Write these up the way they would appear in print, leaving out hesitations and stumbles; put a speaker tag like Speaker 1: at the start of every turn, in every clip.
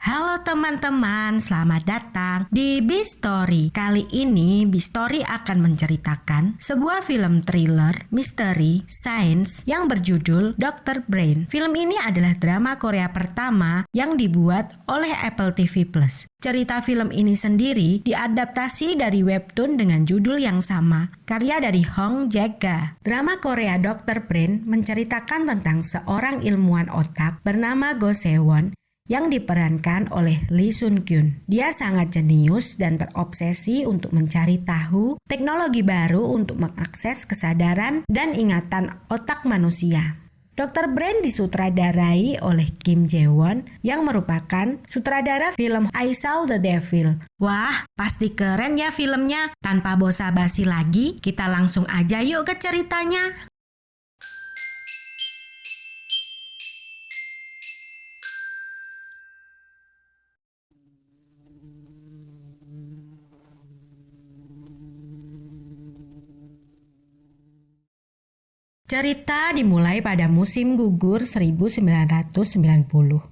Speaker 1: Halo teman-teman, selamat datang di Bistory. Kali ini Bistory akan menceritakan sebuah film thriller, misteri, sains yang berjudul Dr. Brain. Film ini adalah drama Korea pertama yang dibuat oleh Apple TV+. Cerita film ini sendiri diadaptasi dari webtoon dengan judul yang sama, karya dari Hong Jae-ga. Drama Korea Dr. Brain menceritakan tentang seorang ilmuwan otak bernama Go Se-won yang diperankan oleh Lee Sun-kyun. Dia sangat jenius dan terobsesi untuk mencari tahu teknologi baru untuk mengakses kesadaran dan ingatan otak manusia. Dr. Brain disutradarai oleh Kim Jae-won yang merupakan sutradara film I Saw the Devil. Wah, pasti keren ya filmnya. Tanpa basa-basi lagi, kita langsung aja yuk ke ceritanya. Cerita dimulai pada musim gugur 1990,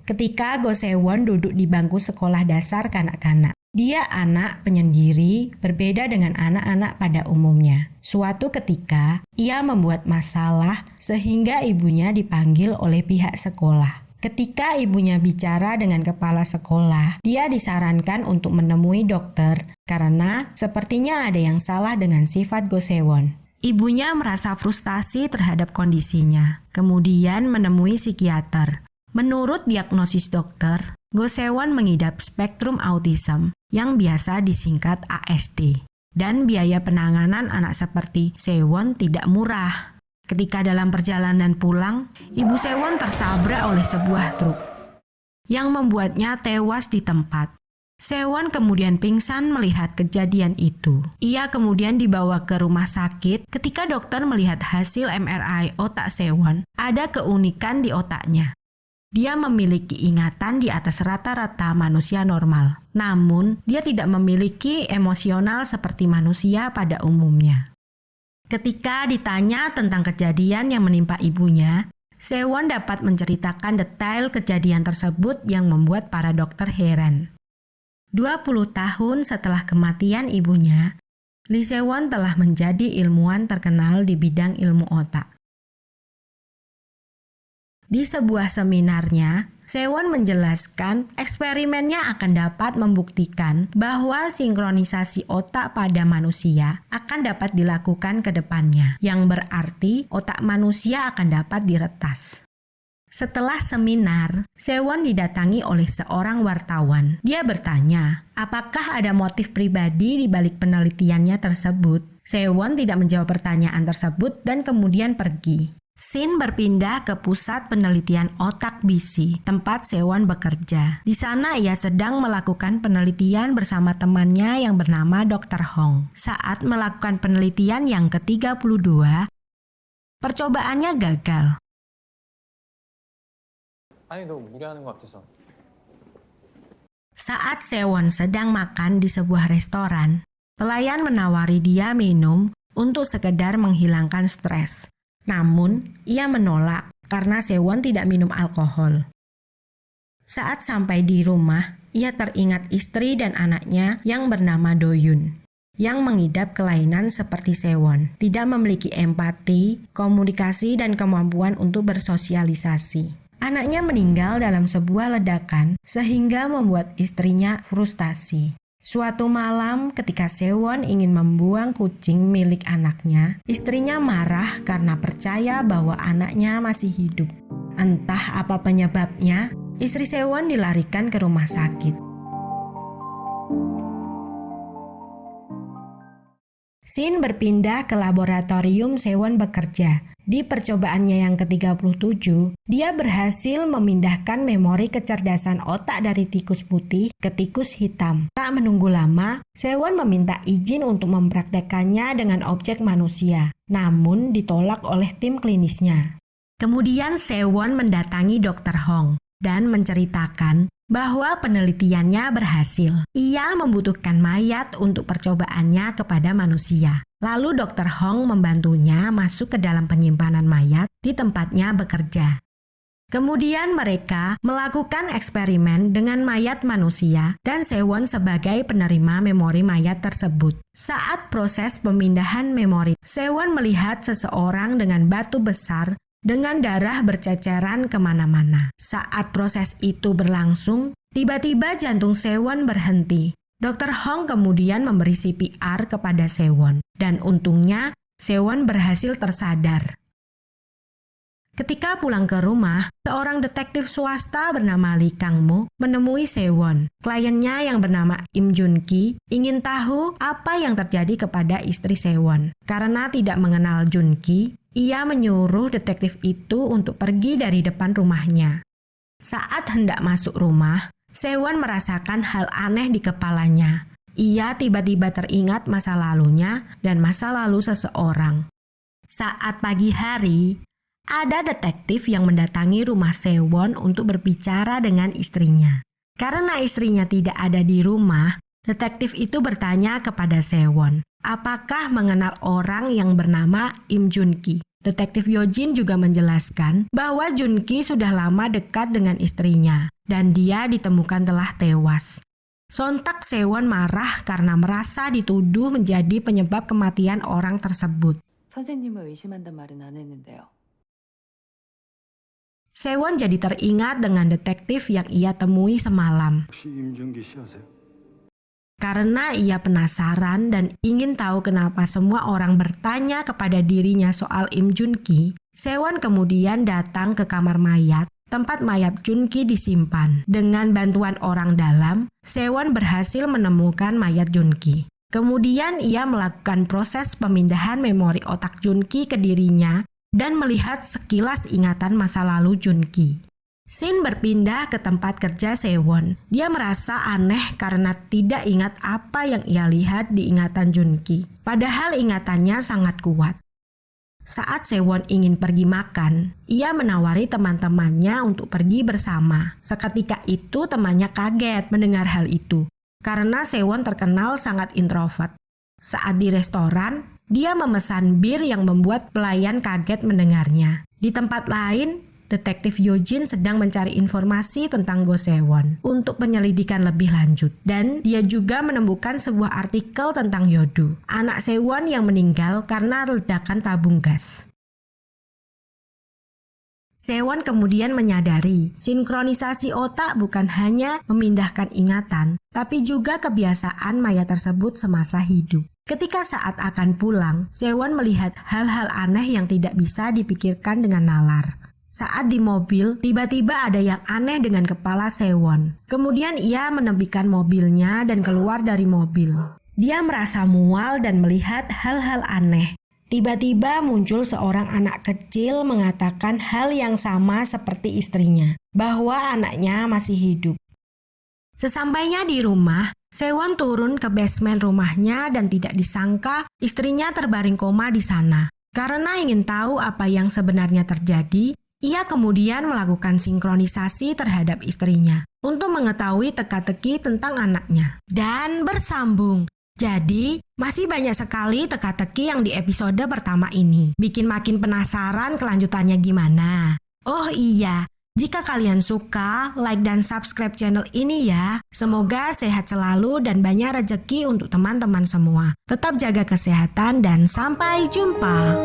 Speaker 1: ketika Go Se-won duduk di bangku sekolah dasar kanak-kanak. Dia anak penyendiri, berbeda dengan anak-anak pada umumnya. Suatu ketika, ia membuat masalah sehingga ibunya dipanggil oleh pihak sekolah. Ketika ibunya bicara dengan kepala sekolah, dia disarankan untuk menemui dokter karena sepertinya ada yang salah dengan sifat Go Se-won. Ibunya merasa frustasi terhadap kondisinya, kemudian menemui psikiater. Menurut diagnosis dokter, Go Se-won mengidap spektrum autism yang biasa disingkat ASD. Dan biaya penanganan anak seperti Se-won tidak murah. Ketika dalam perjalanan pulang, ibu Se-won tertabrak oleh sebuah truk yang membuatnya tewas di tempat. Se-won kemudian pingsan melihat kejadian itu. Ia kemudian dibawa ke rumah sakit. Ketika dokter melihat hasil MRI otak Se-won, ada keunikan di otaknya. Dia memiliki ingatan di atas rata-rata manusia normal. Namun, dia tidak memiliki emosional seperti manusia pada umumnya. Ketika ditanya tentang kejadian yang menimpa ibunya, Se-won dapat menceritakan detail kejadian tersebut yang membuat para dokter heran. 20 tahun setelah kematian ibunya, Lee Se-won telah menjadi ilmuwan terkenal di bidang ilmu otak. Di sebuah seminarnya, Se-won menjelaskan eksperimennya akan dapat membuktikan bahwa sinkronisasi otak pada manusia akan dapat dilakukan ke depannya, yang berarti otak manusia akan dapat diretas. Setelah seminar, Se-won didatangi oleh seorang wartawan. Dia bertanya, apakah ada motif pribadi di balik penelitiannya tersebut? Se-won tidak menjawab pertanyaan tersebut dan kemudian pergi. Scene berpindah ke pusat penelitian otak BC, tempat Se-won bekerja. Di sana ia sedang melakukan penelitian bersama temannya yang bernama Dr. Hong. Saat melakukan penelitian yang ke-32, percobaannya gagal.
Speaker 2: 아니 너 무리하는 것 같아서.
Speaker 1: Saat Se-won sedang makan di sebuah restoran, pelayan menawari dia minum untuk sekedar menghilangkan stres. Namun, ia menolak karena Se-won tidak minum alkohol. Saat sampai di rumah, ia teringat istri dan anaknya yang bernama Do-yun, yang mengidap kelainan seperti Se-won, tidak memiliki empati, komunikasi, dan kemampuan untuk bersosialisasi. Anaknya meninggal dalam sebuah ledakan sehingga membuat istrinya frustasi. Suatu malam ketika Se-won ingin membuang kucing milik anaknya, istrinya marah karena percaya bahwa anaknya masih hidup. Entah apa penyebabnya, istri Se-won dilarikan ke rumah sakit. Scene berpindah ke laboratorium Se-won bekerja. Di percobaannya yang ke-37, dia berhasil memindahkan memori kecerdasan otak dari tikus putih ke tikus hitam. Tak menunggu lama, Se-won meminta izin untuk mempraktekkannya dengan objek manusia, namun ditolak oleh tim klinisnya. Kemudian Se-won mendatangi Dr. Hong dan menceritakan bahwa penelitiannya berhasil. Ia membutuhkan mayat untuk percobaannya kepada manusia. Lalu Dr. Hong membantunya masuk ke dalam penyimpanan mayat di tempatnya bekerja. Kemudian mereka melakukan eksperimen dengan mayat manusia dan Sewon sebagai penerima memori mayat tersebut. Saat proses pemindahan memori, Sewon melihat seseorang dengan batu besar dengan darah berceceran kemana-mana. Saat proses itu berlangsung, tiba-tiba jantung Sewon berhenti. Dr. Hong kemudian memberi CPR kepada Sewon dan untungnya Sewon berhasil tersadar. Ketika pulang ke rumah, seorang detektif swasta bernama Lee Kang-moo menemui Sewon. Kliennya yang bernama Im Jun-ki ingin tahu apa yang terjadi kepada istri Sewon. Karena tidak mengenal Jun-ki, ia menyuruh detektif itu untuk pergi dari depan rumahnya. Saat hendak masuk rumah, Sewon merasakan hal aneh di kepalanya. Ia tiba-tiba teringat masa lalunya dan masa lalu seseorang. Saat pagi hari, ada detektif yang mendatangi rumah Sewon untuk berbicara dengan istrinya. Karena istrinya tidak ada di rumah, detektif itu bertanya kepada Sewon, apakah mengenal orang yang bernama Im Jun-ki. Detektif Yojin juga menjelaskan bahwa Jun-ki sudah lama dekat dengan istrinya dan dia ditemukan telah tewas. Sontak Sewon marah karena merasa dituduh menjadi penyebab kematian orang tersebut.
Speaker 3: 선생님을 의심한단 말은 안 했는데요.
Speaker 1: Sewon jadi teringat dengan detektif yang ia temui semalam.
Speaker 4: 혹시 임준기 씨 아세요?
Speaker 1: Karena ia penasaran dan ingin tahu kenapa semua orang bertanya kepada dirinya soal Im Jun-ki, Sewon kemudian datang ke kamar mayat, tempat mayat Jun-ki disimpan. Dengan bantuan orang dalam, Sewon berhasil menemukan mayat Jun-ki. Kemudian ia melakukan proses pemindahan memori otak Jun-ki ke dirinya dan melihat sekilas ingatan masa lalu Jun-ki. Shin berpindah ke tempat kerja Sewon. Dia merasa aneh karena tidak ingat apa yang ia lihat di ingatan Jun-ki. Padahal ingatannya sangat kuat. Saat Sewon ingin pergi makan, ia menawari teman-temannya untuk pergi bersama. Seketika itu temannya kaget mendengar hal itu, karena Sewon terkenal sangat introvert. Saat di restoran, dia memesan bir yang membuat pelayan kaget mendengarnya. Di tempat lain, detektif Yojin sedang mencari informasi tentang Go Sewon untuk penyelidikan lebih lanjut. Dan dia juga menemukan sebuah artikel tentang Yodu, anak Sewon yang meninggal karena ledakan tabung gas. Sewon kemudian menyadari, sinkronisasi otak bukan hanya memindahkan ingatan, tapi juga kebiasaan mayat tersebut semasa hidup. Ketika saat akan pulang, Sewon melihat hal-hal aneh yang tidak bisa dipikirkan dengan nalar. Saat di mobil, tiba-tiba ada yang aneh dengan kepala Sewon. Kemudian ia menepikan mobilnya dan keluar dari mobil. Dia merasa mual dan melihat hal-hal aneh. Tiba-tiba muncul seorang anak kecil mengatakan hal yang sama seperti istrinya, bahwa anaknya masih hidup. Sesampainya di rumah, Sewon turun ke basement rumahnya dan tidak disangka istrinya terbaring koma di sana. Karena ingin tahu apa yang sebenarnya terjadi, ia kemudian melakukan sinkronisasi terhadap istrinya untuk mengetahui teka-teki tentang anaknya. Dan bersambung. Jadi, masih banyak sekali teka-teki yang di episode pertama ini. Bikin makin penasaran kelanjutannya gimana. Oh iya, jika kalian suka, like dan subscribe channel ini ya. Semoga sehat selalu dan banyak rezeki untuk teman-teman semua. Tetap jaga kesehatan dan sampai jumpa.